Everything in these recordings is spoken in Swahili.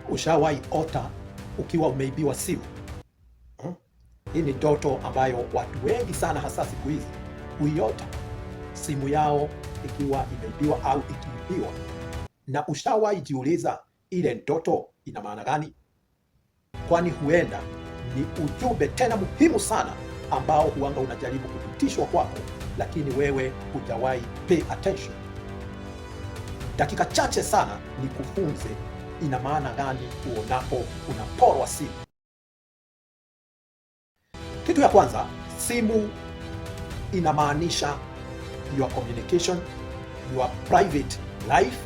Ushawahi ota ukiwa umeibiwa simu? Hii ni ndoto ambayo watu wengi sana hasa siku hizi huiota, simu yao ikiwa imeibiwa au ikiibiwa. Na ushawahi jiuliza ile ndoto ina maana gani? Kwani huenda ni ujumbe tena muhimu sana ambao huanga unajaribu kupitishwa kwako, lakini wewe hujawahi pay attention. Dakika chache sana ni kufunze ina maana gani uonapo unaporwa simu. Kitu ya kwanza, simu inamaanisha your communication, your private life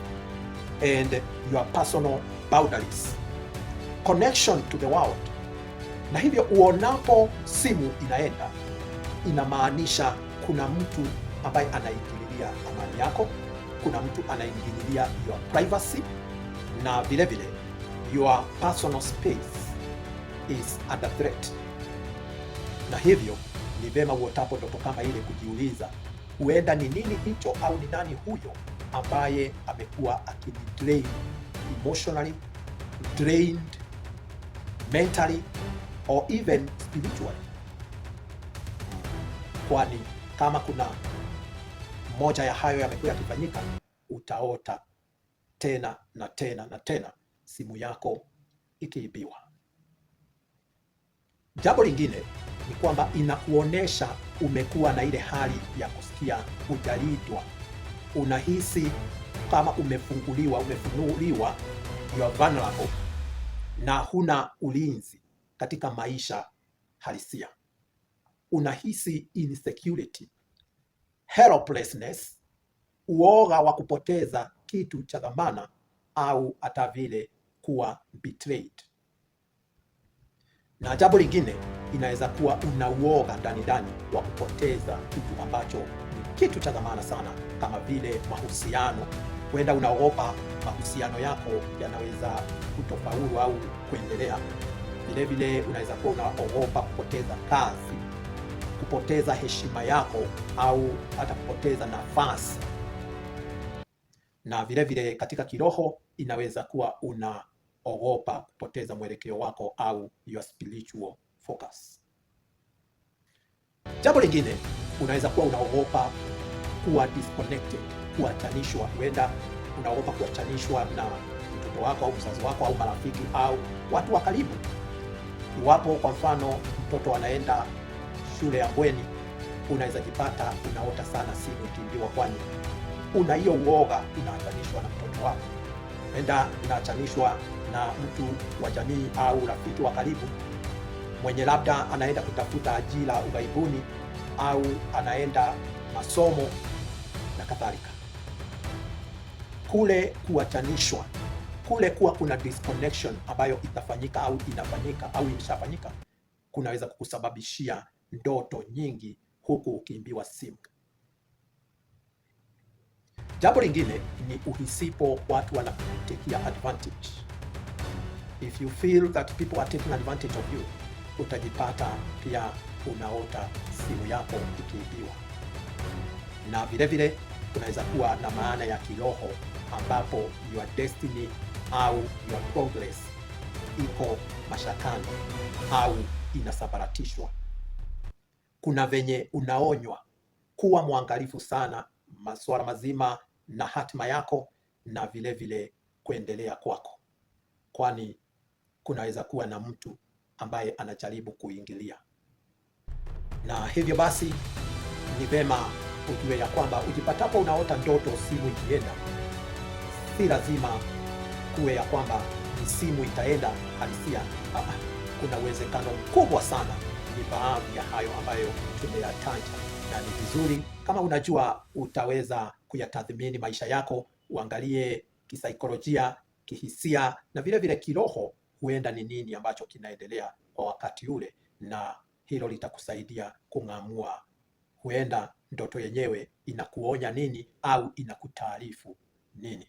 and your personal boundaries, connection to the world. Na hivyo uonapo simu inaenda, inamaanisha kuna mtu ambaye anaingililia amani yako, kuna mtu anaingililia your privacy, na vile vile your personal space is under threat. Na hivyo ni vema uotapo ndoto kama ile kujiuliza, huenda ni nini hicho au ni nani huyo ambaye amekuwa akinidrain emotionally, drained mentally or even spiritually. Kwani kama kuna moja ya hayo yamekuwa yakifanyika, utaota tena na tena na tena simu yako ikiibiwa. Jambo lingine ni kwamba inakuonesha umekuwa na ile hali ya kusikia hujalindwa. Unahisi kama umefunuliwa, you are vulnerable na huna ulinzi katika maisha halisia. Unahisi insecurity, helplessness, uoga wa kupoteza kitu cha dhamana au hata vile kuwa betrayed. Na jambo lingine inaweza kuwa una uoga ndani wa kupoteza kitu ambacho ni kitu cha dhamana sana, kama vile mahusiano. Huenda unaogopa mahusiano yako yanaweza kutofaulu au kuendelea. Vile vile unaweza kuwa unaogopa kupoteza kazi, kupoteza heshima yako au hata kupoteza nafasi. Na vile vile katika kiroho inaweza kuwa unaogopa kupoteza mwelekeo wako au your spiritual focus. Jambo lingine, unaweza kuwa unaogopa kuwa disconnected, kuachanishwa. Huenda unaogopa kuachanishwa na mtoto wako au mzazi wako au marafiki au watu wa karibu. Iwapo kwa mfano mtoto anaenda shule ya bweni, unaweza jipata unaota sana simu ikiibiwa, kwani una hiyo uoga, unaachanishwa na mtoto wako. Huenda unaachanishwa na mtu wa jamii au rafiki wa karibu mwenye labda anaenda kutafuta ajira ughaibuni au anaenda masomo na kadhalika. Kule kuachanishwa, kule kuwa kuna disconnection ambayo itafanyika au inafanyika au imeshafanyika, kunaweza kukusababishia ndoto nyingi huku ukiimbiwa simu. Jambo lingine ni uhisipo watu wanakutekea advantage. If you feel that people are taking advantage of you, utajipata pia unaota simu yako ikiibiwa. Na vile vile kunaweza kuwa na maana ya kiroho ambapo your destiny au your progress iko mashakani au inasabaratishwa. Kuna venye unaonywa kuwa mwangalifu sana masuala mazima na hatima yako na vile vile kuendelea kwako, kwani kunaweza kuwa na mtu ambaye anajaribu kuingilia. Na hivyo basi ni vema ujue ya kwamba ujipatapo unaota ndoto simu ikienda, si lazima kuwe ya kwamba ni simu itaenda halisia. Kuna uwezekano mkubwa sana ni baadhi ya hayo ambayo tumeyataja, na ni vizuri kama unajua utaweza kuyatathmini maisha yako, uangalie kisaikolojia, kihisia na vile vile kiroho, huenda ni nini ambacho kinaendelea kwa wakati ule, na hilo litakusaidia kung'amua huenda ndoto yenyewe inakuonya nini au inakutaarifu nini.